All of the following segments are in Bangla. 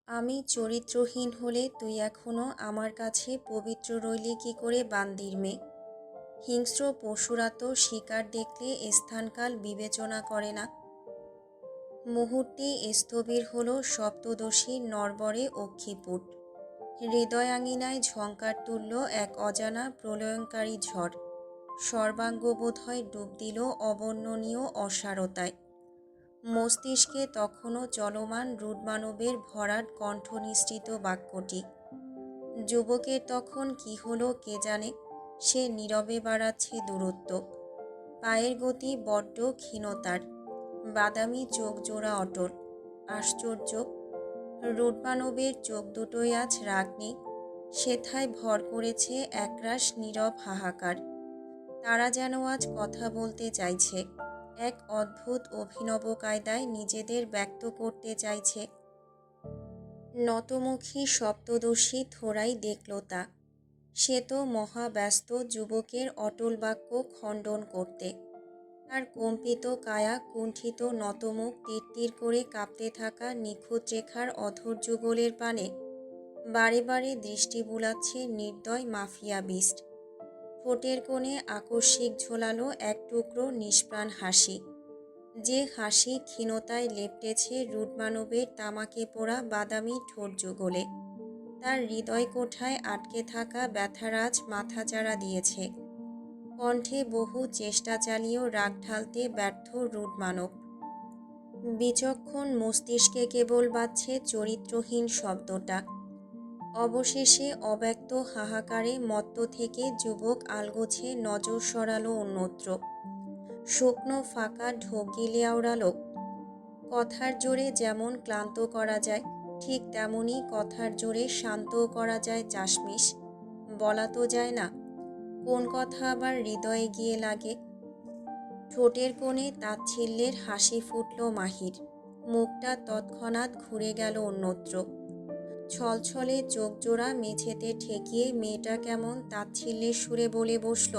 আমি চরিত্রহীন হলে তুই এখনো আমার কাছে পবিত্র রইলি কি করে বান্দির মেয়ে। হিংস্র পশুরা তো শিকার দেখলে স্থানকাল বিবেচনা করে না। মুহূর্তে স্থবির হলো সপ্তদশী নরবরে অক্ষিপুট। হৃদয়াঙ্গিনায় ঝঙ্কার তুলল এক অজানা প্রলয়ঙ্কারী ঝড়। সর্বাঙ্গ বোধহয় ডুব দিল অবর্ণনীয় অসারতায়। মস্তিষ্কে তখনও চলমান রুদ্মানবের ভরাট কণ্ঠনিঃসৃত বাক্যটি। যুবকের তখন কি হলো কে জানে, সে নীরবে বাড়াচ্ছে দূরত্ব। পায়ের গতি বড্ড ক্ষীণতার, বাদামি চোখ জোড়া অটল। আশ্চর্য, রুদ্মানবের চোখ দুটোই আজ রাগ নেই, সেথায় ভর করেছে একরাশ নীরব হাহাকার। তারা যেন আজ কথা বলতে চাইছে, এক অদ্ভুত অভিনব কায়দায় নিজেদের ব্যক্ত করতে চাইছে। নতমুখী সপ্তদশী থোড়াই দেখল তা। সে তো মহাব্যস্ত যুবকের অটল বাক্য খণ্ডন করতে। তার কম্পিত কায়া, কুণ্ঠিত নতমুখ, তীর করে কাঁপতে থাকা নিখুঁত রেখার অধর যুগলের পানে বারে বারে দৃষ্টি বুলাচ্ছে নির্দয় মাফিয়া বিস্ট। ঠোঁটের কোণে আকস্মিক ঝোলালো এক টুকরো নিষ্প্রাণ হাসি, যে হাসি ক্ষীণতায় লেপটেছে রুদ্মানবের তামাকে পোড়া বাদামি ঠোঁট যুগলে। তার হৃদয় কোঠায় আটকে থাকা ব্যথারাজ মাথাচাড়া দিয়েছে। কণ্ঠে বহু চেষ্টা চালিয়েও রাগ ঢালতে ব্যর্থ রুদ্মানব। বিচক্ষণ মস্তিষ্কে কেবল বাজছে চরিত্রহীন শব্দটা। অবশেষে অব্যক্ত হাহাকারে মত্ত থেকে যুবক আলগোছে নজর সরালো অন্যত্র। শুকনো ফাঁকা ঢোক গিলে আওড়ালো, কথার জোরে যেমন ক্লান্ত করা যায়, ঠিক তেমনি কথার জোরে শান্তও করা যায় চাশমিশ। বলা তো যায় না কোন কথা আবার হৃদয়ে গিয়ে লাগে। ঠোঁটের কোণে তাচ্ছিল্যের হাসি ফুটল মাহির, মুখটা তৎক্ষণাৎ ঘুরে গেল অন্যত্র। ছলছলে চোখ জোড়া মেঝেতে ঠেকিয়ে মেয়েটা কেমন তাচ্ছিল্যের সুরে বলে বসল,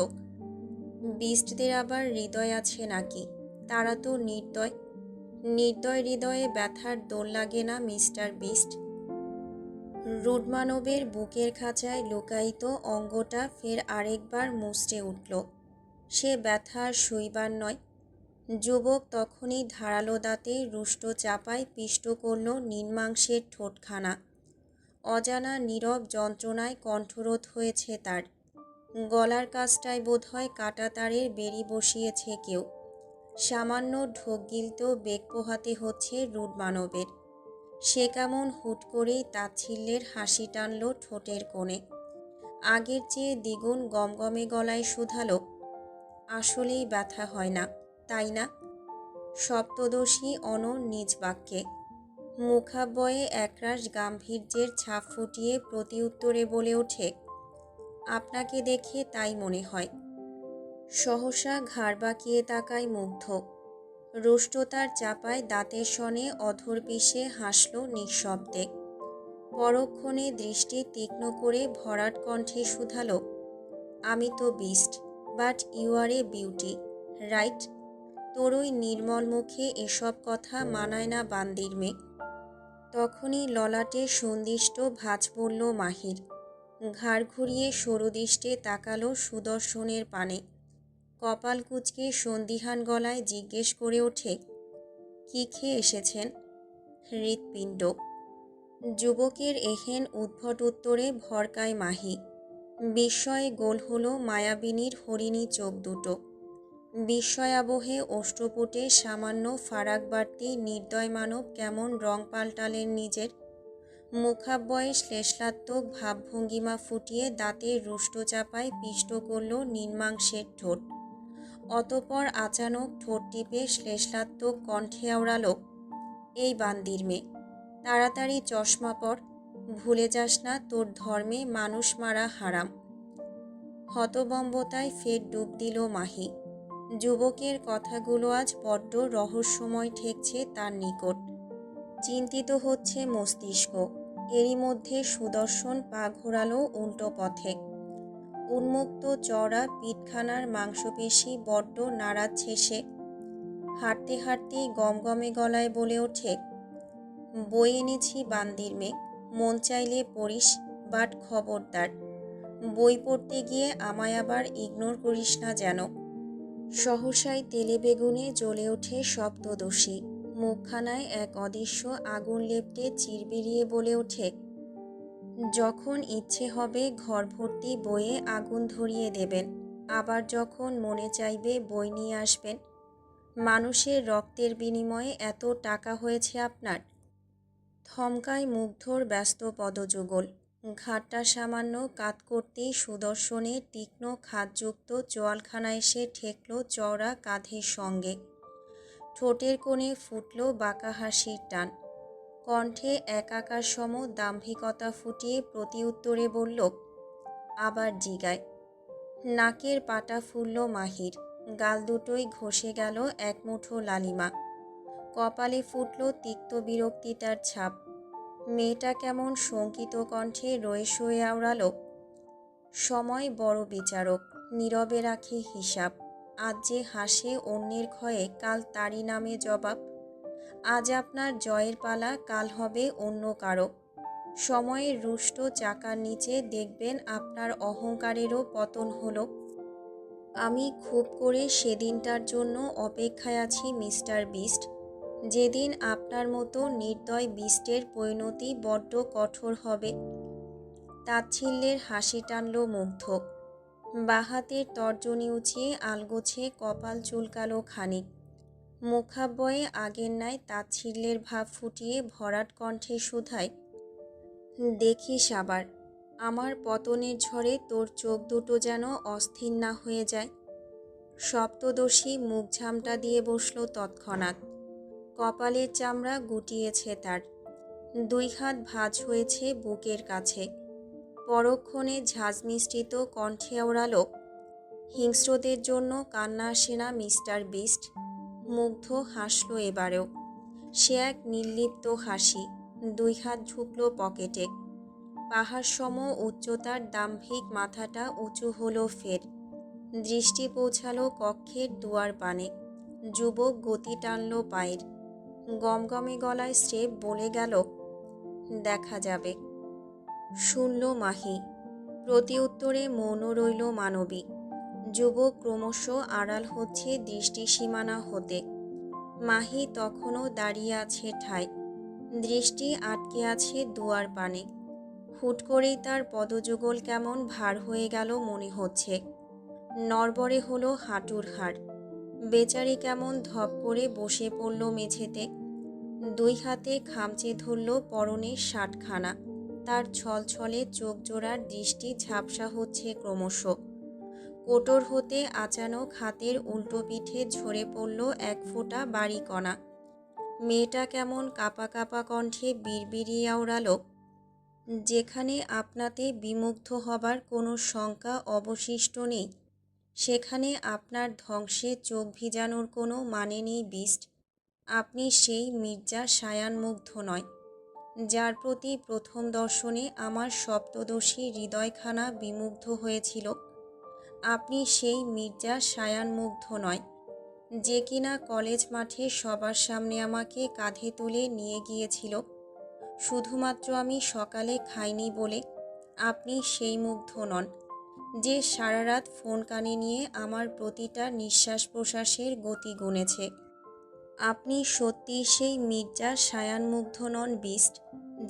বিস্টদের আবার হৃদয় আছে নাকি? তারা তো নির্দয়। নির্দয় হৃদয়ে ব্যথার দোল লাগে না মিস্টার বিস্ট। রুদ্মানবের বুকের খাঁচায় লুকায়িত অঙ্গটা ফের আরেকবার মুচড়ে উঠল। সে ব্যথা আর সইবার নয়। যুবক তখনই ধারালো দাঁতে রুষ্ট চাপায় পিষ্ট করল নির্মাংসের ঠোঁটখানা। অজানা নীরব যন্ত্রণায় কণ্ঠরোধ হয়েছে তার। গলার কাছটায় বোধহয় কাঁটা তারের বেড়ি বসিয়েছে কেউ। সামান্য ঢোক গিলতেও বেগ পোহাতে হচ্ছে রুদ্মানবের। সে কেমন হুট করেই তাচ্ছিল্যের হাসি টানল ঠোঁটের কোণে। আগের চেয়ে দ্বিগুণ গমগমে গলায় শুধালো, আসলেই ব্যথা হয় না, তাই না? সপ্তদশী অনড় নিজ বাক্যে। মুখাবয়ে একরাশ গাম্ভীর্যের ছাপ ফুটিয়ে প্রতি উত্তরে বলে ওঠে, আপনাকে দেখে তাই মনে হয়। সহসা ঘাড় বাঁকিয়ে তাকায় মুগ্ধ। রুষ্টতার চাপায় দাঁতের সনে অধর পিষে হাসল নিঃশব্দে। পরক্ষণে দৃষ্টি তীক্ষ্ণ করে ভরাট কণ্ঠে শুধালো, আমি তো beast, but you are a beauty, right? তোর ওই নির্মল মুখে এসব কথা মানায় না বান্দির মেয়ে। তখনই ললাটে সন্দিষ্ট ভাঁজ পড়ল মাহির। ঘাড় ঘুরিয়ে সরুদৃষ্টে তাকালো সুদর্শনের পানে। কপাল কুঁচকে সন্দিহান গলায় জিজ্ঞেস করে ওঠে, কি খেয়ে এসেছেন? হৃৎপিণ্ড। যুবকের এহেন উদ্ভট উত্তরে ভরকায় মাহি। বিস্ময়ে গোল হলো মায়াবিনীর হরিণী চোখ দুটো। বিস্ময়াবহে অষ্টপুটে সামান্য ফারাক বাড়তি নির্দয় মানব কেমন রং পাল্টালেন নিজের। মুখাবয়ে শ্লেষাত্মক ভাবভঙ্গিমা ফুটিয়ে দাঁতের রুষ্ট চাপায় পিষ্ট করল নির্মাংসের ঠোঁট। অতপর আচানক ঠোঁট টিপে শ্লেষাত্মক কণ্ঠে আওড়ালো, এই বান্দির মেয়ে, তাড়াতাড়ি চশমা পর, ভুলে যাস না তোর ধর্মে মানুষ মারা হারাম। হতবম্বতায় ফের ডুব দিল মাহি। যুবকের কথাগুলো আজ বড্ড রহস্যময় ঠেকছে তার নিকট। চিন্তিত হচ্ছে মস্তিষ্ক। এরই মধ্যে সুদর্শন পা ঘোরালো উল্টো পথে। উন্মুক্ত চওড়া পিঠখানার মাংসপেশি বড্ড নাড়াচ্ছে সে। হাঁটতে হাঁটতেই গমগমে গলায় বলে ওঠে, বই এনেছি বান্দির মেঘ, মন চাইলে পড়িস, বাট খবরদার বই পড়তে গিয়ে আমায় আবার ইগনোর করিস না যেন। সহসাই তেলে বেগুনে জ্বলে ওঠে শব্দদোষী, মুখখানায় এক অদৃশ্য আগুন লেপ্টে চিরবিরিয়ে বলে ওঠে, যখন ইচ্ছে হবে ঘর ভর্তি বইয়ে আগুন ধরিয়ে দেবেন, আবার যখন মনে চাইবে বই নিয়ে আসবেন। মানুষের রক্তের বিনিময়ে এত টাকা হয়েছে আপনার। থমকায় মুগ্ধর ব্যস্ত পদযুগল। ঘাটটা সামান্য কাত করতেই সুদর্শনের তীক্ষ্ণ খাদযুক্ত চোয়ালখানা এসে ঠেকল চওড়া কাঁধের সঙ্গে। ঠোঁটের কোণে ফুটল বাঁকা হাসির টান। কণ্ঠে একাকার সম দাম্ভিকতা ফুটিয়ে প্রতি উত্তরে বলল, আবার জিগায়। নাকের পাটা ফুলল মাহির, গাল দুটোই ঘষে গেল এক মুঠো লালিমা। কপালে ফুটল তিক্ত বিরক্তি তার ছাপ। মেয়েটা কেমন শঙ্কিত কণ্ঠে রয়ে শয়ে আওড়াল, সময় বড় বিচারক, নীরবে রাখে হিসাব। আজ যে হাসে অন্যের ক্ষয়ে, কাল তারই নামে জবাব। আজ আপনার জয়ের পালা, কাল হবে অন্য কারো। সময়ের রুষ্ট চাকার নিচে দেখবেন আপনার অহংকারেরও পতন হলো। আমি খুব করে সেদিনটার জন্য অপেক্ষায় আছি মিস্টার বিস্ট, যেদিন আপনার মতো নির্দয় বিস্টের পরিণতি বড্ড কঠোর হবে। তাচ্ছিল্যের হাসি টানল মুগ্ধ। বাহাতের তর্জনী উঁচিয়ে আলগোছে কপাল চুলকালো খানিক। মুখাব্বয়ে আগের ন্যায় তাচ্ছিল্যের ভাব ফুটিয়ে ভরাট কণ্ঠে শুধায়, দেখিস আবার, আমার পতনের ঝড়ে তোর চোখ দুটো যেন অস্থির না হয়ে যায়। সপ্তদশী মুখ ঝামটা দিয়ে বসল তৎক্ষণাৎ। কপালের চামড়া গুটিয়েছে তার, দুই হাত ভাঁজ হয়েছে বুকের কাছে। পরক্ষণে ঝাঁঝমিশ্রিত কণ্ঠে ওড়াল, হিংস্রদের জন্য কান্না আসে না মিস্টার বিস্ট। মুগ্ধ হাসল এবারেও। সে এক নির্লিপ্ত হাসি। দুই হাত ঢুকল পকেটে। পাহাড় সম উচ্চতার দাম্ভিক মাথাটা উঁচু হলো ফের। দৃষ্টি পৌঁছালো কক্ষের দুয়ার পানে। যুবক গতি টানল পায়ের। গমগমে গলায় স্রেফ বলে গেল, দেখা যাবে। শুনল মাহি। প্রতি উত্তরে মৌন রইল মানবিক। যুবক ক্রমশ আড়াল হচ্ছে দৃষ্টিসীমানা হতে। মাহি তখনও দাঁড়িয়ে আছে ঠায়, দৃষ্টি আটকে আছে দুয়ার পানে। হুট করেই তার পদযুগল কেমন ভার হয়ে গেল মনে হচ্ছে। নড়বড়ে হলো হাঁটুর হাড়। বেচারি কেমন ধপ করে বসে পড়ল মেঝেতে। দুই হাতে খামচে ধরল পরনের শার্টখানা। তার ছলছলে চোখ জোড়ার দৃষ্টি ঝাপসা হচ্ছে ক্রমশ। কোটর হতে আচানক হাতের উল্টো পিঠে ঝরে পড়ল এক ফোঁটা বাড়িকণা। মেয়েটা কেমন কাঁপা কাঁপা কণ্ঠে বিড়বিড়িয়ে আওড়াল, যেখানে আপনাতে বিমুগ্ধ হবার কোনো শঙ্কা অবশিষ্ট নেই, সেখানে আপনার ধ্বংসে চোখ ভিজানোর কোনো মানে নেই বিস্ট। আপনি সেই মির্জা সায়ান মুগ্ধ নয়, যার প্রতি প্রথম দর্শনে আমার সপ্তদশী হৃদয়খানা বিমুগ্ধ হয়েছিল। আপনি সেই মির্জা সায়ান মুগ্ধ নয়, যে কিনা কলেজ মাঠে সবার সামনে আমাকে কাঁধে তুলে নিয়ে গিয়েছিল শুধুমাত্র আমি সকালে খাইনি বলে। আপনি সেই মুগ্ধ নন, যে সারা রাত ফোন কানে নিয়ে আমার প্রতিটা নিঃশ্বাস প্রশ্বাসের গতি গুনেছে। আপনি সত্যিই সেই মির্জা সায়ান মুগ্ধ নন বিস্ট,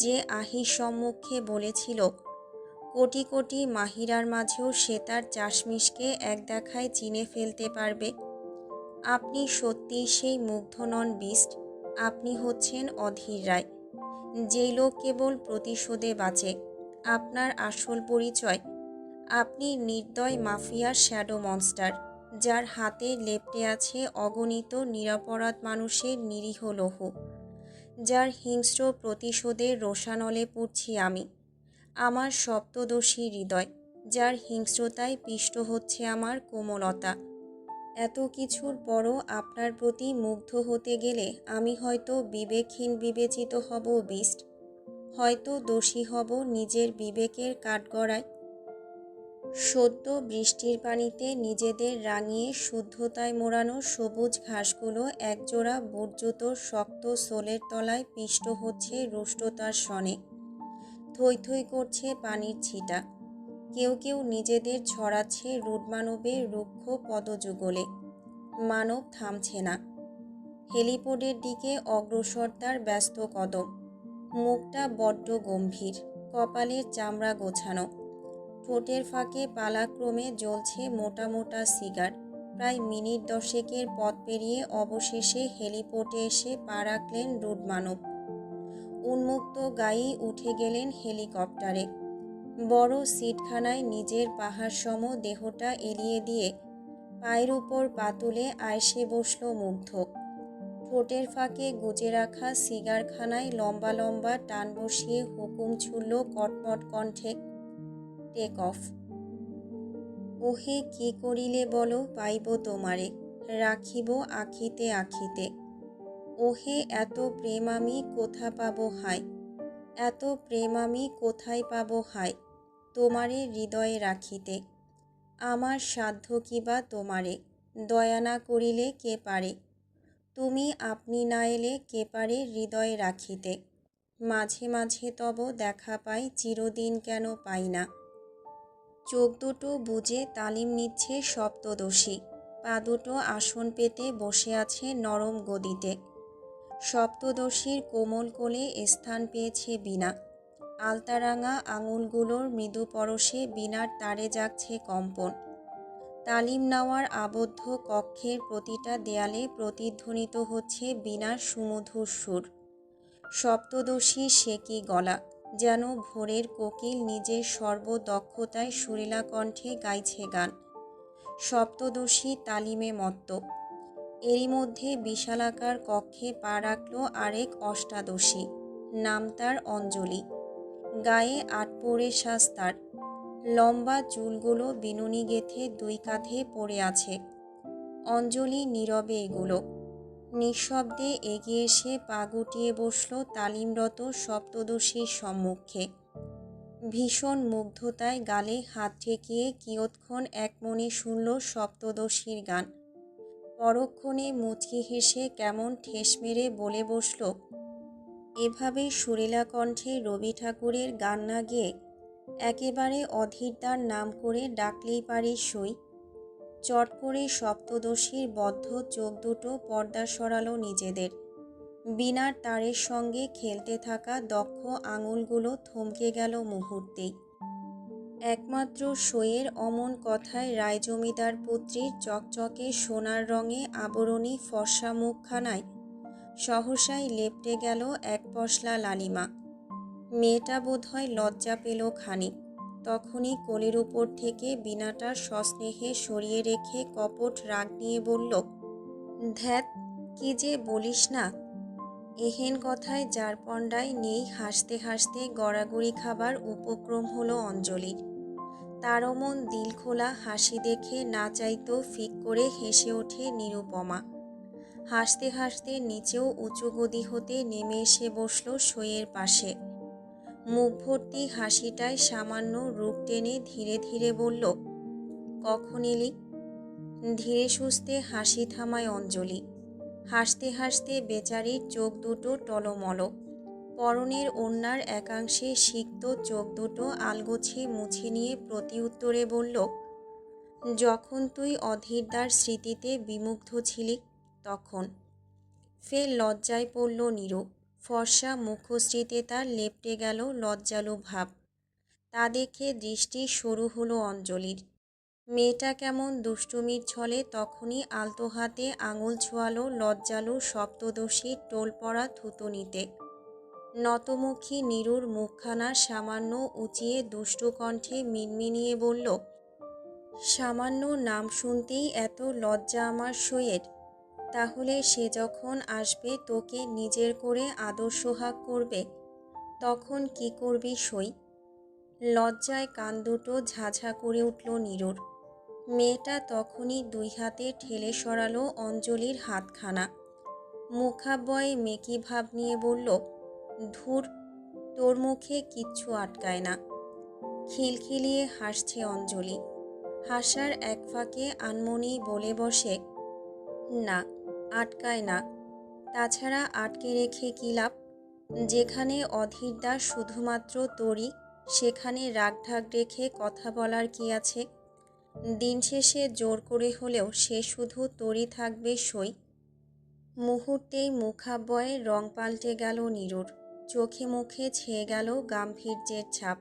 যে আহির সম্মুখে বলেছিল কোটি কোটি মাহিরার মাঝেও সে তার চাশমিশকে এক দেখায় চিনে ফেলতে পারবে। আপনি সত্যিই সেই মুগ্ধ নন বিস্ট। আপনি হচ্ছেন অধীর রায়, যেই লোক কেবল প্রতিশোধে বাঁচে। আপনার আসল পরিচয়, আপনি নির্দয় মাফিয়ার শ্যাডো মনস্টার, যার হাতে লেপ্টে আছে অগণিত নিরপরাধ মানুষের নিরীহ লৌহ, যার হিংস্র প্রতিশোধের রোষানলে পুড়ছি আমি। আমার সপ্তদশী হৃদয়, যার হিংস্রতায় পিষ্ট হচ্ছে আমার কোমলতা। এত কিছুর পরও আপনার প্রতি মুগ্ধ হতে গেলে আমি হয়তো বিবেকহীন বিবেচিত হব বিস্ট, হয়তো দোষী হব নিজের বিবেকের কাঠগড়ায়। সদ্য বৃষ্টির পানিতে নিজেদের রাঙিয়ে শুদ্ধতায় মোড়ানো সবুজ ঘাসগুলো একজোড়া বুটজুতোর শক্ত সোলের তলায় পিষ্ট হচ্ছে রুষ্টতার শনে। থই থই করছে পানির ছিটা। কেউ কেউ নিজেদের ছড়াচ্ছে রুটমানবের রুক্ষ পদযুগলে। মানব থামছে না। হেলিপোডের দিকে অগ্রসর তার ব্যস্ত কদম। মুখটা বড্ড গম্ভীর, কপালের চামড়া গোছানো। ঠোঁটের ফাঁকে পালাক্রমে জ্বলছে মোটা মোটা সিগার। প্রায় মিনিট 10-এর পথ পেরিয়ে অবশেষে হেলিপোর্টে এসে পা রাখলেন রুটমানব। উন্মুক্ত গায়েই উঠে গেলেন হেলিকপ্টারে। বড় সিটখানায় নিজের পাহাড়সম দেহটা এলিয়ে দিয়ে পায়ের উপর পা তুলে আয়সে বসল মুগ্ধ। ঠোঁটের ফাঁকে গুজে রাখা সিগারখানায় লম্বা লম্বা টান বসিয়ে হুকুম ছুড়ল কটমট কণ্ঠে, টেক অফ। ওহে কি করিলে বলো পাইব তোমারে, রাখিব আখিতে আখিতে। ওহে এত প্রেম আমি কোথা পাব হায়, এত প্রেম আমি কোথায় পাব হায়, তোমারে হৃদয়ে রাখিতে। আমার সাধ্য কিবা তোমারে, দয়া না করিলে কে পারে। তুমি আপনি না এলে কে পারে হৃদয়ে রাখিতে। মাঝে মাঝে তব দেখা পাই, চিরদিন কেন পাই না। চোখ দুটো বুজে তালিম নিচ্ছে সপ্তদশী। পা দুটো আসন পেতে বসে আছে নরম গদিতে। সপ্তদশীর কোমল কোলে স্থান পেয়েছে বীণা। আলতারাঙা আঙুলগুলোর মৃদু পরশে বীণার তারে জাগছে কম্পন। তালিম নেওয়ার আবদ্ধ কক্ষের প্রতিটা দেয়ালে প্রতিধ্বনিত হচ্ছে বীণার সুমধুর সুর। সপ্তদশীর সে কি গলা, যেন ভোরের কোকিল নিজের সর্বদক্ষতায় সুরেলা কণ্ঠে গাইছে গান। সপ্তদশী তালিমে মত্ত। এরই মধ্যে বিশালাকার কক্ষে পা রাখল আরেক অষ্টাদশী। নাম তার অঞ্জলি। গায়ে আটপোড়ে সাজ তার। লম্বা চুলগুলো বিনুনি গেথে দুই কাঁধে পড়ে আছে। অঞ্জলি নীরবে এগুলো। নিঃশব্দে এগিয়ে এসে পা গুটিয়ে বসল তালিমরত সপ্তদশীর সম্মুখে। ভীষণ মুগ্ধতায় গালে হাত ঠেকিয়ে কিয়ৎক্ষণ একমনে শুনল সপ্তদশীর গান। পরক্ষণে মুচকি হেসে কেমন ঠেস মেরে বলে বসল, এভাবে সুরেলা কণ্ঠে রবি ঠাকুরের গান না গেয়ে একেবারে অধীরদার নাম করে ডাকলেই পারিস সই। চট করে সপ্তদশীর বদ্ধ চোখ দুটো পর্দা সরালো নিজেদের। বীণার তারের সঙ্গে খেলতে থাকা দক্ষ আঙুলগুলো থমকে গেল মুহূর্তেই। একমাত্র সইয়ের অমন কথায় রায় জমিদার পুত্রীর চকচকে সোনার রঙে আবরণী ফর্সা মুখখানায় সহসাই লেপ্টে গেল এক পশলা লালিমা। মেয়েটা বোধহয় লজ্জা পেল খানিক। তখনই কোলের উপর থেকে বীণাটা সস্নেহে সরিয়ে রেখে কপট রাগ নিয়ে বলল, ধ্যাত, কি যে বলিস না। এহেন কথায় যার পণ্ডায় নেই হাসতে হাসতে গড়াগড়ি খাবার উপক্রম হলো অঞ্জলির। তার অমন দিলখোলা হাসি দেখে না চাইতেও ফিক করে হেসে ওঠে নিরুপমা। হাসতে হাসতে নিচেও উঁচু গদি হতে নেমে এসে বসল সইয়ের পাশে। মুখ ভর্তি হাসিটায় সামান্য রূপ টেনে ধীরে ধীরে বলল, কখন এলি। ধীরে সুস্থে হাসি থামায় অঞ্জলি। হাসতে হাসতে বেচারির চোখ দুটো টলমল। পরনের ওড়নার একাংশে সিক্ত চোখ দুটো আলগোছে মুছে নিয়ে প্রতি উত্তরে বলল, যখন তুই অধীরদার স্মৃতিতে বিমুগ্ধ ছিলি তখন। ফের লজ্জায় পড়ল নীরু। ফর্সা মুখশ্রীতে তার লেপ্টে গেল লজ্জালু ভাব। তা দেখে দৃষ্টি সরু হলো অঞ্জলির। মেয়েটা কেমন দুষ্টুমির ছলে তখনই আলতো হাতে আঙুল ছোয়ালো লজ্জালু সপ্তদশীর টোল পড়া থুতুনিতে। নতমুখী নীরুর মুখখানা সামান্য উঁচিয়ে দুষ্টু কণ্ঠে মিনমিনিয়ে বলল, সামান্য নাম শুনতেই এত লজ্জা আমার সইয়ের। তাহলে সে যখন আসবে তোকে নিজের করে আদর সোহাগ করবে, তখন কি করবি সই। লজ্জায় কান দুটো ঝাঝা করে উঠল নীরুর। মেয়েটা তখনই দুই হাতে ঠেলে সরালো অঞ্জলির হাতখানা। মুখাবয়ে মেকি ভাব নিয়ে বলল, ধুর, তোর মুখে কিচ্ছু আটকায় না। খিলখিলিয়ে হাসছে অঞ্জলি। হাসার এক ফাঁকে আনমনেই বলে বসে, না, আটকায় না। তাছাড়া আটকে রেখে কী লাভ? যেখানে অধীরদা শুধুমাত্র তোরই, সেখানে রাগঢাক রেখে কথা বলার কি আছে? দিন শেষে জোর করে হলেও সে শুধু তোরই থাকবে সই। মুহূর্তেই মুখাবয়য়ের রং পাল্টে গেল নীরুর। চোখে মুখে ছেয়ে গেল গাম্ভীর্যের ছাপ।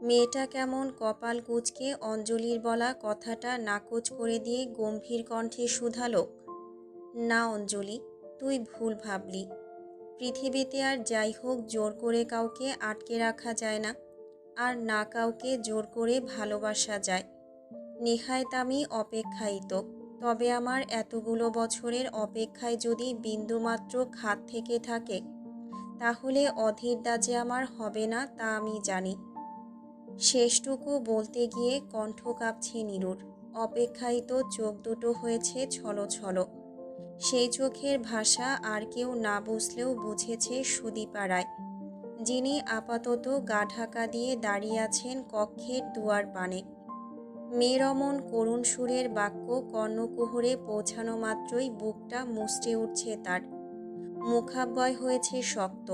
মেয়েটা কেমন কপাল কুঁচকে অঞ্জলির বলা কথাটা নাকচ করে দিয়ে গম্ভীর কণ্ঠে শুধালো, না অঞ্জলি, তুই ভুল ভাবলি। পৃথিবীতে আর যাই হোক জোর করে কাউকে আটকে রাখা যায় না, আর না কাউকে জোর করে ভালোবাসা যায়। নেহায়েত আমি অপেক্ষায়িত। তবে আমার এতগুলো বছরের অপেক্ষায় যদি বিন্দুমাত্র খাত থেকে থাকে, তাহলে অধীরদা যে আমার হবে না তা আমি জানি। শেষটুকু বলতে গিয়ে কণ্ঠ কাঁপছে নীরুর। অপেক্ষায়িত চোখ দুটো হয়েছে ছলছল। সেই চোখের ভাষা আর কেউ না বুঝলেও বুঝেছে সুদীপা রায়, যিনি আপাতত গা ঢাকা দিয়ে দাঁড়িয়ে আছেন কক্ষের দুয়ার পানে। মেয়ের অমন করুণ সুরের বাক্য কর্ণকুহরে পৌঁছানো মাত্রই বুকটা মুচড়ে উঠছে তার। মুখাবয় হয়েছে শক্ত।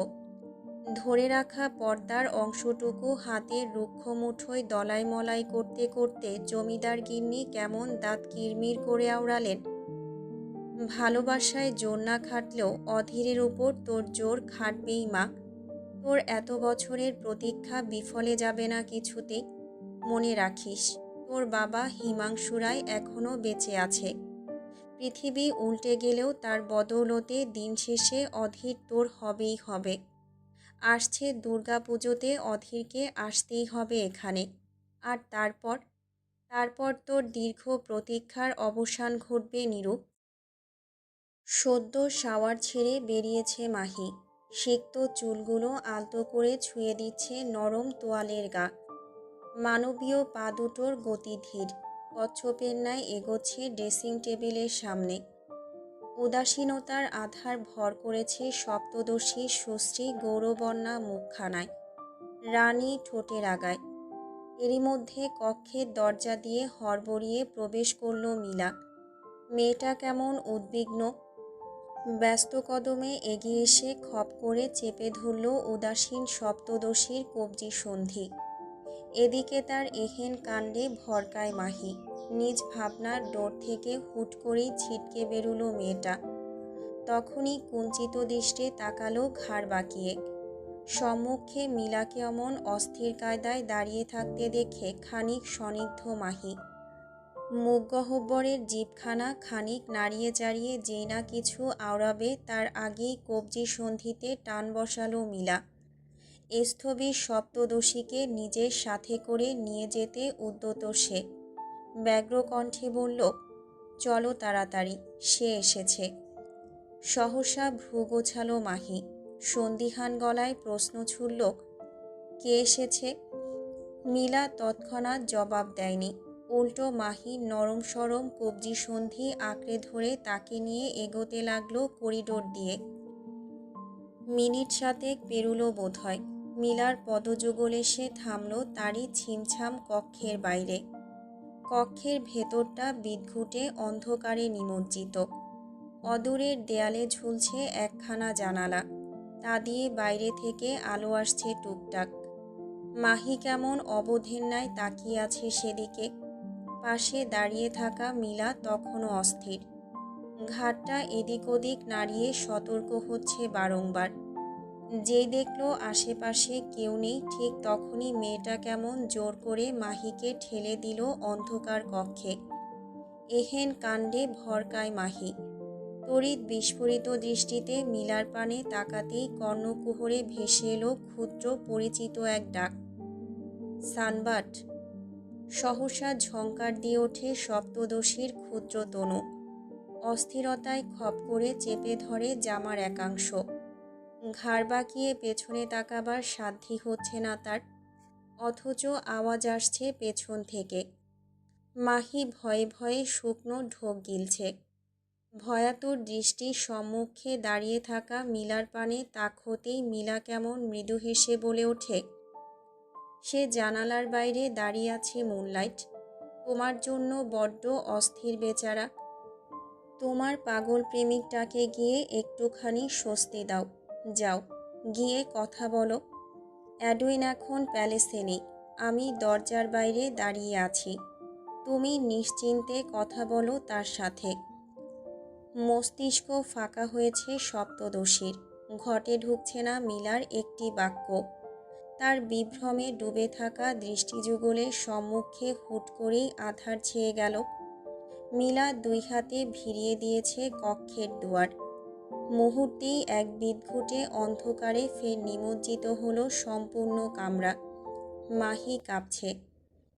ধরে রাখা পর্দার অংশটুকু হাতের রুক্ষ মুঠোয় দলাই মলাই করতে করতে জমিদার গিন্নি কেমন দাঁত কিরমির করে আওড়ালেন, ভালোবাসায় জোর না খাটলেও অধীরের উপর তোর জোর খাটবেই মা। তোর এত বছরের প্রতীক্ষা বিফলে যাবে না কিছুতেই। মনে রাখিস, তোর বাবা হিমাংশু রায় এখনও বেঁচে আছে। পৃথিবী উল্টে গেলেও তার বদৌলতে দিন শেষে অধীর তোর হবেই হবে। আসছে দুর্গাপুজোতে অধীরকে আসতেই হবে এখানে। আর তারপর তোর দীর্ঘ প্রতীক্ষার অবসান ঘটবে নীরু। সদ্য শাওয়ার ছেড়ে বেরিয়েছে মাহি। সিক্ত চুলগুলো আলতো করে ছুঁয়ে দিচ্ছে নরম তোয়ালের গা। মানবীয় পা দুটোর গতি ধীর। কচ্ছপের ন্যায় এগোচ্ছে ড্রেসিং টেবিলের সামনে। উদাসীনতার আধার ভর করেছে সপ্তদশীর সুশ্রী গৌরবর্ণা মুখখানায়, রানী ঠোঁটের আগায়। এরই মধ্যে কক্ষের দরজা দিয়ে হড়বড়িয়ে প্রবেশ করল মীলা। মেয়েটা কেমন উদ্বিগ্ন। ব্যস্ত কদমে এগিয়ে এসে খপ করে চেপে ধরল উদাসীন সপ্তদশীর কবজি সন্ধি। এদিকে তার এহেন কাণ্ডে ভরকায় মাহি। নিজ ভাবনার ডোর থেকে হুট করেই ছিটকে বেরুল মেয়েটা। তখনই কুঞ্চিত দৃষ্টে তাকালো ঘাড় বাঁকিয়ে। সম্মুখে মীলাকে অমন অস্থির কায়দায় দাঁড়িয়ে থাকতে দেখে খানিক স্বনিগ্ধ মাহি। মুখগহ্বরের জিভখানা খানিক নাড়িয়ে চাড়িয়ে যেই না কিছু আওড়াবে তার আগেই কবজি সন্ধিতে টান বসালো মীলা। স্থবির সপ্তদশীকে নিজের সাথে করে নিয়ে যেতে উদ্যত সে। ব্যগ্র কণ্ঠে বলল, চলো তাড়াতাড়ি, সে এসেছে। সহসা ভ্রু গোছালো মাহি। সন্দিহান গলায় প্রশ্ন ছুড়ল, কে এসেছে? মীলা তৎক্ষণাৎ জবাব দেয়নি। উল্টো মাহির নরম সরম কবজি সন্ধি আঁকড়ে ধরে তাকে নিয়ে এগোতে লাগলো করিডোর দিয়ে। মিনিট সাতেক পেরুলো বোধহয়। মীলার পদযুগল এসে থামল তারই ছিমছাম কক্ষের বাইরে। কক্ষের ভেতরটা বিদঘুটে অন্ধকারে নিমজ্জিত। অদূরের দেয়ালে ঝুলছে একখানা জানালা, তা দিয়ে বাইরে থেকে আলো আসছে টুকটাক। মাহি কেমন অবোধের ন্যায় তাকিয়ে আছে সেদিকে। পাশে দাঁড়িয়ে থাকা মীলা তখনও অস্থির। ঘাটটা এদিক ওদিক নাড়িয়ে সতর্ক হচ্ছে বারংবার। যেই দেখলো আশেপাশে কেউ নেই, ঠিক তখনই মেয়েটা কেমন জোর করে মাহিকে ঠেলে দিল অন্ধকার কক্ষে। এহেন কাণ্ডে ভরকায় মাহি। তড়িৎ বিস্ফোরিত দৃষ্টিতে মীলার পানে তাকাতেই কর্ণকুহরে ভেসে এলো ক্ষুদ্র পরিচিত এক ডাক, সানবাট। সহসা ঝংকার দিয়ে ওঠে সপ্তদশীর ক্ষুদ্র তনু। অস্থিরতায় খপ করে চেপে ধরে জামার একাংশ। ঘাড় বাঁকিয়ে পেছনে তাকাবার সাধ্যই হচ্ছে না তার, অথচ আওয়াজ আসছে পেছন থেকে। মাহি ভয়ে ভয়ে শুকনো ঢোক গিলছে। ভয়াতুর দৃষ্টি সম্মুখে দাঁড়িয়ে থাকা মীলার পানে তাক হতেই মীলা কেমন মৃদু হেসে বলে ওঠে, সে জানালার বাইরে দাঁড়িয়ে আছে মুনলাইট। তোমার জন্য বড্ড অস্থির বেচারা। তোমার পাগল প্রেমিকটাকে গিয়ে একটুখানি স্বস্তি দাও। যাও, গিয়ে কথা বলো। অ্যাডউইন এখন প্যালেসে নেই। আমি দরজার বাইরে দাঁড়িয়ে আছি। তুমি নিশ্চিন্তে কথা বলো তার সাথে। মস্তিষ্ক ফাঁকা হয়েছে সপ্তদশীর। ঘটে ঢুকছে না মিলার একটি বাক্য। তার বিভ্রমে ডুবে থাকা দৃষ্টিযুগলের সম্মুখে হুট করেই আধার ছেয়ে গেল। মিলা দুই হাতে ভিড়িয়ে দিয়েছে কক্ষের দুয়ার। মুহূর্তেই এক বিদঘুটে অন্ধকারে ফের নিমজ্জিত হলো সম্পূর্ণ কামরা। মাহি কাঁপছে।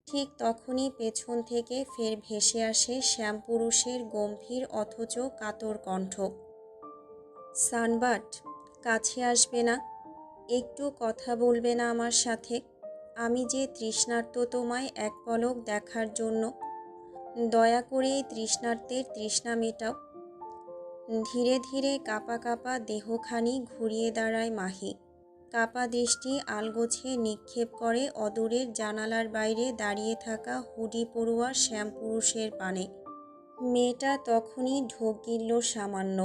ঠিক তখনই পেছন থেকে ফের ভেসে আসে শ্যামপুরুষের গম্ভীর অথচ কাতর কণ্ঠ। সানবাট, কাছে আসবে না? একটু কথা বলবে না আমার সাথে? আমি যে তৃষ্ণার্ত তোমায় এক পলক দেখার জন্য। দয়া করে এই তৃষ্ণার্তের তৃষ্ণা মেটাও। ধীরে ধীরে কাঁপা কাঁপা দেহখানি ঘুরিয়ে দাঁড়ায় মাহি। কাপা দৃষ্টি আলগোছে নিক্ষেপ করে অদূরের জানালার বাইরে দাঁড়িয়ে থাকা হুডি পড়ুয়া শ্যামপুরুষের পানে। মেয়েটা তখনই ঢোক গিলল সামান্য।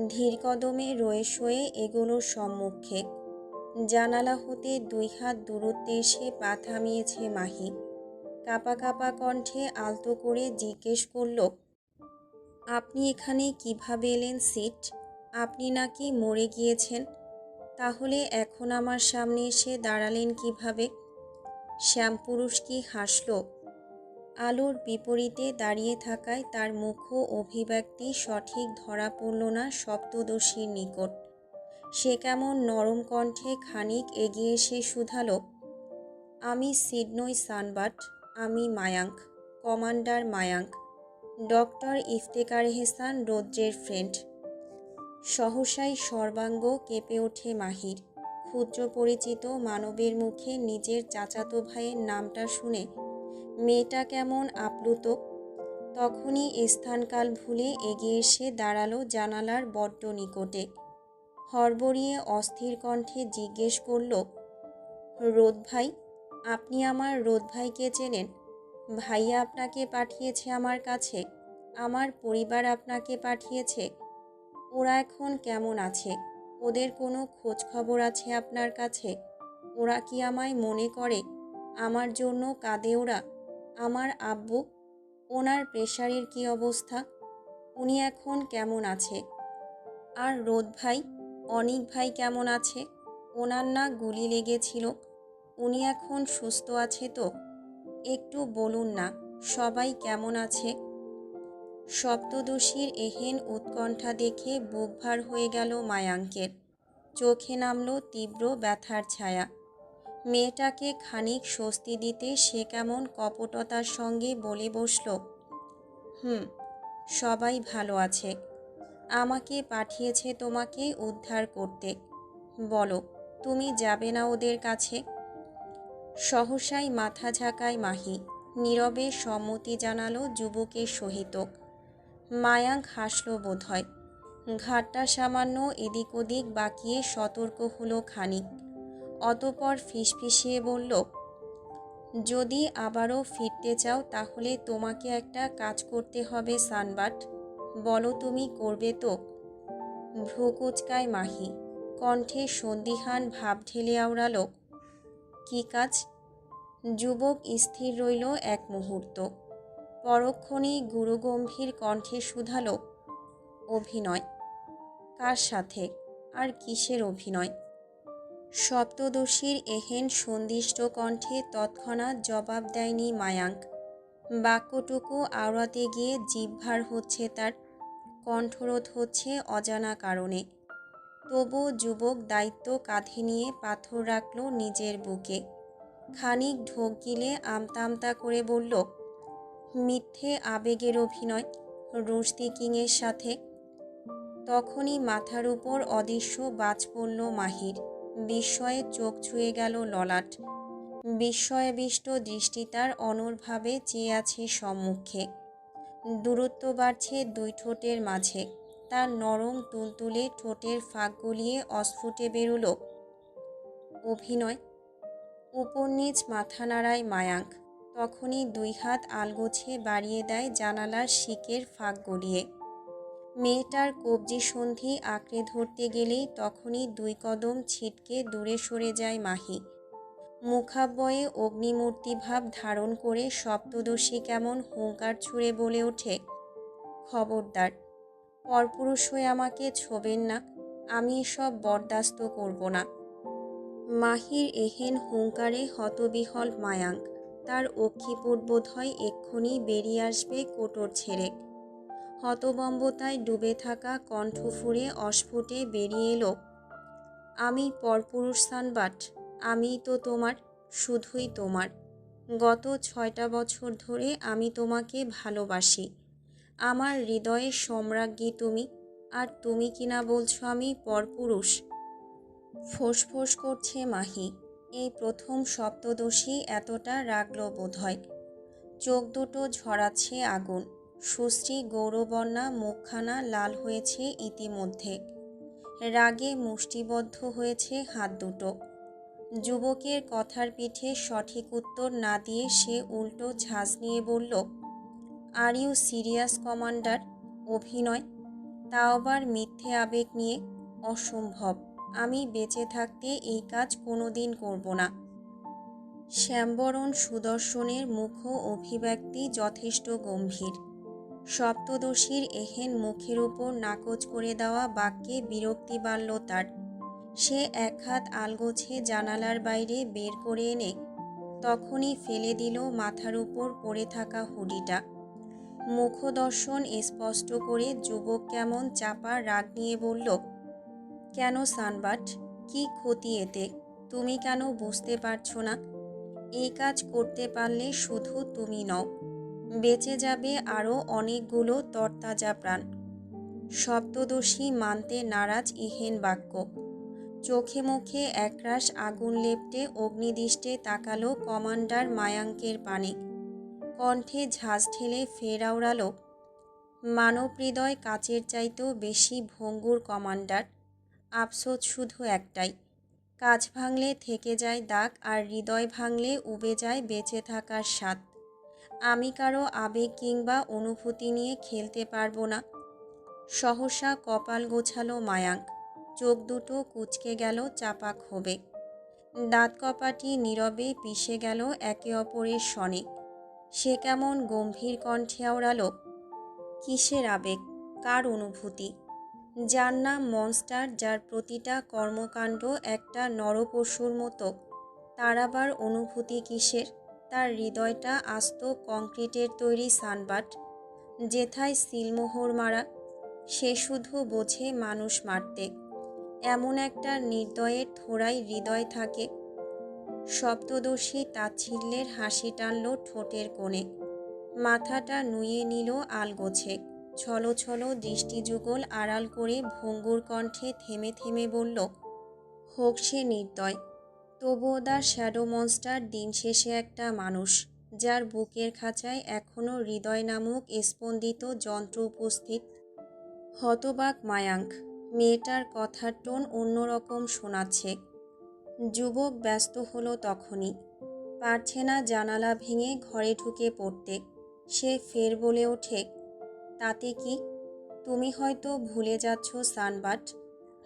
ধীর কদমে রয়ে শয়ে এগোলো সম্মুখে। জানালা হতে দুই হাত দূরত্বে এসে পা থামিয়েছে মাহি। কাপা কাপা কণ্ঠে আলতো করে জিজ্ঞেস করল, আপনি এখানে কিভাবে এলেন সিট? আপনি নাকি মরে গিয়েছেন? তাহলে এখন আমার সামনে এসে দাঁড়ালেন কিভাবে? শ্যামপুরুষ কি হাসল? আলোর বিপরীতে দাঁড়িয়ে থাকায় তার মুখ অভিব্যক্তি সঠিক ধরা পড়ল না সপ্তদশীর নিকট। সে কেমন নরম কণ্ঠে খানিক এগিয়ে এসে শুধালো, আমি সিড নই সানবাট, আমি মায়াঙ্ক, কমান্ডার মায়াঙ্ক, ডক্টর ইফতেকার এহসান রৌদ্রের ফ্রেন্ড। সহসাই সর্বাঙ্গ কেঁপে ওঠে মাহির। ক্ষুদ্র পরিচিত মানবের মুখে নিজের চাচাতো ভাইয়ের নামটা শুনে মেয়েটা কেমন আপ্লুত। তখনই স্থানকাল ভুলে এগিয়ে এসে দাঁড়ালো জানালার বড্ড নিকটে। হড়বড়িয়ে অস্থির কণ্ঠে জিজ্ঞেস করল, রোদ ভাই, আপনি আমার রোদ ভাইকে চেনেন? ভাইয়া আপনাকে পাঠিয়েছে আমার কাছে, আমার পরিবার আপনাকে পাঠিয়েছে। ওরা এখন কেমন আছে? ওদের কোনো খোঁজ খবর আছে আপনার কাছে? ওরা কি আমায় মনে করে? আমার জন্য কাঁদে ওরা? আমার আব্বু, ওনার প্রেশারের কি অবস্থা? উনি এখন কেমন আছে? আর রোদ ভাই, অনিক ভাই কেমন আছে? ওনার না গুলি লেগেছিল? উনি এখন সুস্থ আছে তো? একটু বলুন না, সবাই কেমন আছে? সপ্তদশীর এহেন উৎকণ্ঠা দেখে বুক ভার হয়ে গেল মায়াঙ্কের। চোখে নামল তীব্র ব্যথার ছায়া। মেয়েটাকে খানিক স্বস্তি দিতে সে কেমন কপটতার সঙ্গে বলে বসল, সবাই ভালো আছে। আমাকে পাঠিয়েছে তোমাকে উদ্ধার করতে। বলো, তুমি যাবে না ওদের কাছে? সহসাই মাথা ঝাঁকায় মাহি। নীরবে সম্মতি জানালো যুবকের সহিত। মায়াঙ্ক হাসল বোধহয়। ঘাটটা সামান্য এদিক ওদিক বাঁকিয়ে সতর্ক হলো খানিক। অতপর ফিসফিসিয়ে বলল, যদি আবারও ফিরতে চাও তাহলে তোমাকে একটা কাজ করতে হবে সানবাট। বলো, তুমি করবে তো? ভ্রু কুঁচকায় মাহি। কণ্ঠে সন্দিহান ভাব ঢেলে আওড়ালো, কি কাজ? যুবক স্থির রইল এক মুহূর্ত। পরক্ষণেই গুরুগম্ভীর কণ্ঠে শুধালো, অভিনয়। কার সাথে? আর কিসের অভিনয়? সপ্তদশীর এহেন সন্দিষ্ট কণ্ঠে তৎক্ষণাৎ জবাব দেয়নি মায়াঙ্ক। বাক্যটুকু আওড়াতে গিয়ে জিভ ভার হচ্ছে তার, কণ্ঠরোধ হচ্ছে অজানা কারণে। তবু যুবক দায়িত্ব কাঁধে নিয়ে পাথর রাখল নিজের বুকে। খানিক ঢোক গিলে আমতা আমতা করে বলল, মিথ্যে আবেগের অভিনয় রুশদি কিংয়ের সাথে। তখনই মাথার উপর অদৃশ্য বাজ পড়ল মাহির। বিস্ময়ে চোখ ছুঁয়ে গেল ললাট। বিস্ময়াবিষ্ট দৃষ্টি তার অনড়ভাবে চেয়ে আছে সম্মুখে। দূরত্ব বাড়ছে দুই ঠোঁটের মাঝে। তার নরম তুলতুলে ঠোঁটের ফাঁক গলিয়ে অস্ফুটে বেরুল, অভিনয়। উপর নিচ মাথা নাড়ায় মায়াঙ্ক। তখনই 2 হাত আলগোছে বাড়িয়ে দেয় জানালার শিকের ফাঁক গড়িয়ে। মেয়েটার কবজি সন্ধি আঁকড়ে ধরতে গেলেই তখনই 2 কদম ছিটকে দূরে সরে যায় মাহি। মুখাব্বয়ে অগ্নিমূর্তি ভাব ধারণ করে সপ্তদশী কেমন হুঙ্কার ছুঁড়ে বলে ওঠে, খবরদার, পরপুরুষ হয়ে আমাকে ছোবেন না, আমি এসব বরদাস্ত করব না। মাহির এহেন হুঙ্কারে হতবিহ্বল মায়াঙ্ক। তার অক্ষিপুট বোধহয় এক্ষুনি বেরিয়ে আসবে কোটর ছেড়ে। হতবম্বতায় ডুবে থাকা কণ্ঠ ফুঁড়ে অস্ফুটে বেরিয়ে এলো, আমি পরপুরুষ সানবাট, আমিই তো তোমার, শুধুই তোমার। গত 6টা বছর ধরে আমি তোমাকে ভালোবাসি। আমার হৃদয়ের সম্রাজ্ঞী তুমি, আর তুমি কিনা বলছো আমি পরপুরুষ। ফোঁস-ফোঁস করছে মাহি। এই প্রথম সপ্তদশী এতটা রাগল বোধহয়। চোখ দুটো ঝরাচ্ছে আগুন। সুশ্রী গৌরবর্ণা মুখখানা লাল হয়েছে ইতিমধ্যে। রাগে মুষ্টিবদ্ধ হয়েছে হাত দুটো। যুবকের কথার পিঠে সঠিক উত্তর না দিয়ে সে উল্টো ঝাঁজ নিয়ে বলল, আর ইউ সিরিয়াস কমান্ডার? অভিনয়, তাও আবার মিথ্যে আবেগ নিয়ে? অসম্ভব, আমি বেঁচে থাকতে এই কাজ কোনোদিন করব না। শ্যামবরণ সুদর্শনের মুখ অভিব্যক্তি যথেষ্ট গম্ভীর। সপ্তদশীর এহেন মুখের উপর নাকচ করে দেওয়া বাক্যে বিরক্তি বাড়ল তার। সে এক হাত আলগোছে জানালার বাইরে বের করে এনে তখনই ফেলে দিল মাথার উপর পড়ে থাকা হুডিটা। মুখদর্শন স্পষ্ট করে যুবক কেমন চাপা রাগ নিয়ে বলল, কেন সানবাট, কি ক্ষতি এতে? তুমি কেন বুঝতে পারছো না? এই কাজ করতে পারলে শুধু তুমি নও, বেঁচে যাবে আরও অনেকগুলো তরতাজা প্রাণ। সপ্তদশী মানতে নারাজ ইহেন বাক্য। চোখে মুখে একরাশ আগুন লেপ্টে অগ্নিদৃষ্টে তাকালো কমান্ডার মায়াঙ্কের পানে। কণ্ঠে ঝাঁজ ঢেলে ফের আওড়ালো, মানব হৃদয় কাচের চাইতেও বেশি ভঙ্গুর কমান্ডার। আফসোস শুধু একটাই, কাঁচ ভাঙলে থেকে যায় দাগ, আর হৃদয় ভাঙলে উবে যায় বেঁচে থাকার স্বাদ। আমি কারো আবেগ কিংবা অনুভূতি নিয়ে খেলতে পারবো না। সহসা কপাল গোছালো মায়াঙ্ক। চোখ দুটো কুঁচকে গেল চাপা ক্ষোভে। দাঁত কপাটি নীরবে পিষে গেল একে অপরের সনে। সে কেমন গম্ভীর কণ্ঠে আওড়ালো, কিসের আবেগ, কার অনুভূতি? যার নাম মনস্টার, যার প্রতিটা কর্মকাণ্ড একটা নরপশুর মতো, তার আবার অনুভূতি কিসের? তার হৃদয়টা আস্ত কংক্রিটের তৈরি সানবাট, যেথায় সিলমোহর মারা। সে শুধু বোঝে মানুষ মারতে। এমন একটা নির্দয়ের থোড়াই হৃদয় থাকে। সপ্তদশী তাচ্ছিল্যের হাসি টানল ঠোঁটের কোণে। মাথাটা নুয়ে নিল আলগোছে। ছলো ছলো দৃষ্টিযুগল আড়াল করে ভঙ্গুর কণ্ঠে থেমে থেমে বলল, হোক সে নির্দয়, তবুও দ্য শ্যাডো মনস্টার দিন শেষে একটা মানুষ, যার বুকের খাঁচায় এখনও হৃদয় নামক স্পন্দিত যন্ত্র উপস্থিত। হতবাক মায়াঙ্ক। মেয়েটার কথার টোন অন্যরকম শোনাচ্ছে। যুবক ব্যস্ত হলো তখনই। পারছে না জানালা ভেঙে ঘরে ঢুকে পড়তে। সে ফের বলে ওঠে, তাতে কি? তুমি হয়তো ভুলে যাচ্ছ সানবাট,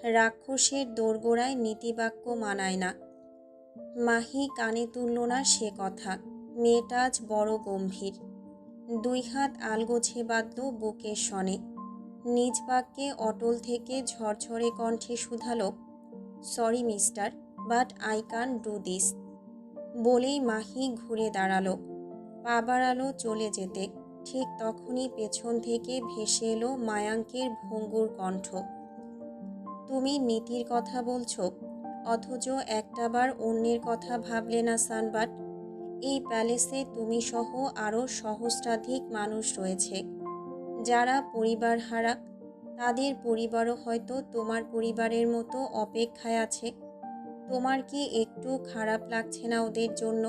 রাক্ষসের দোরগোড়ায় নীতিবাক্য মানায় না। মাহি কানে তুলল না সে কথা। মেয়েটা আজ বড় গম্ভীর। 2 হাত আলগোছে বাঁধল বুকের সনে। নিজ বাক্যে অটল থেকে ঝরঝরে কণ্ঠে শুধালো, sorry mister, but I can do this. বলেই মাহি ঘুরে দাঁড়ালো, পা বাড়ালো চলে যেতে। ঠিক তখনই পেছন থেকে ভেসে এলো মায়াঙ্কের ভঙ্গুর কণ্ঠ, তুমি নীতির কথা বলছো, অথচ একটাবার অন্যের কথা ভাবলে না সানবাট? এই প্যালেসে তুমি সহ আরও সহস্রাধিক মানুষ রয়েছে, যারা পরিবার হারা। তাদের পরিবারও হয়তো তোমার পরিবারের মতো অপেক্ষায় আছে। তোমার কি একটু খারাপ লাগছে না ওদের জন্য?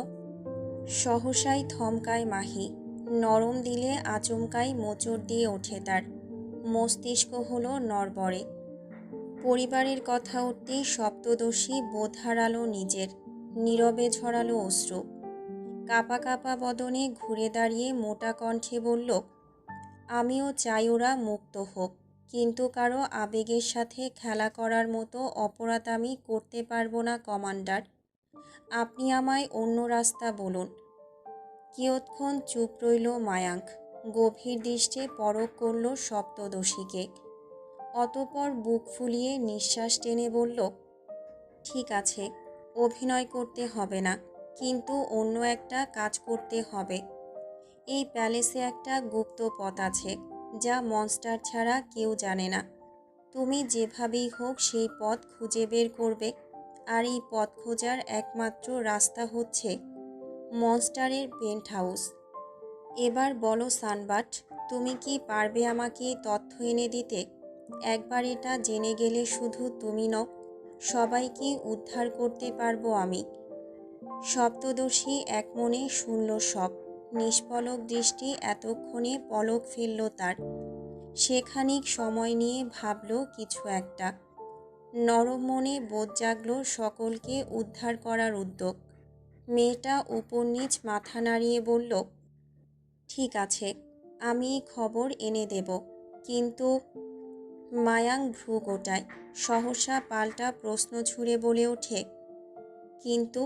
সহসাই থমকায় মাহি। নরম দিলে আচমকাই মোচড় দিয়ে ওঠে তার। মস্তিষ্ক হলো নড়বড়ে। পরিবারের কথা উঠতেই সপ্তদশী বোধ হারালো নিজের। নীরবে ঝরালো অশ্রু। কাঁপা কাঁপা বদনে ঘুরে দাঁড়িয়ে মোটা কণ্ঠে বলল, আমিও চাই ওরা মুক্ত হোক, কিন্তু কারো আবেগের সাথে খেলা করার মতো অপরাধ আমি করতে পারবো না কমান্ডার। আপনি আমায় অন্য রাস্তা বলুন। কিয়ৎক্ষণ চুপ রইল মায়াঙ্ক। গভীর দৃষ্টে পরখ করল সপ্তদশীকে। অতপর বুক ফুলিয়ে নিঃশ্বাস টেনে বলল, ঠিক আছে, অভিনয় করতে হবে না, কিন্তু অন্য একটা কাজ করতে হবে। এই প্যালেসে একটা গুপ্ত পথ আছে, যা মনস্টার ছাড়া কেউ জানে না। তুমি যেভাবেই হোক সেই পথ খুঁজে বের করবে, আর এই পথ খোঁজার একমাত্র রাস্তা হচ্ছে মনস্টারের পেন্ট হাউস। এবার বলো সানবাট, তুমি কি পারবে আমাকে এই তথ্য এনে দিতে? একবার এটা জেনে গেলে শুধু তুমি নও, সবাইকে উদ্ধার করতে পারবো আমি। সপ্তদর্শী এক মনে শুনল সব। নিষ্পলক দৃষ্টি এতক্ষণে পলক ফেলল তার। সে খানিক সময় নিয়ে ভাবল কিছু একটা। নরম মনে বোধ জাগল সকলকে উদ্ধার করার উদ্যোগ। মেয়েটা উপর নিচ মাথা নাড়িয়ে বলল, ঠিক আছে, আমি এই খবর এনে দেব, কিন্তু মায়াং ভ্রু গোটায়। সহসা পাল্টা প্রশ্ন ছুড়ে বলে ওঠে, কিন্তু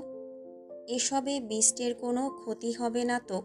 এসবে বিস্টের কোনো ক্ষতি হবে না তো?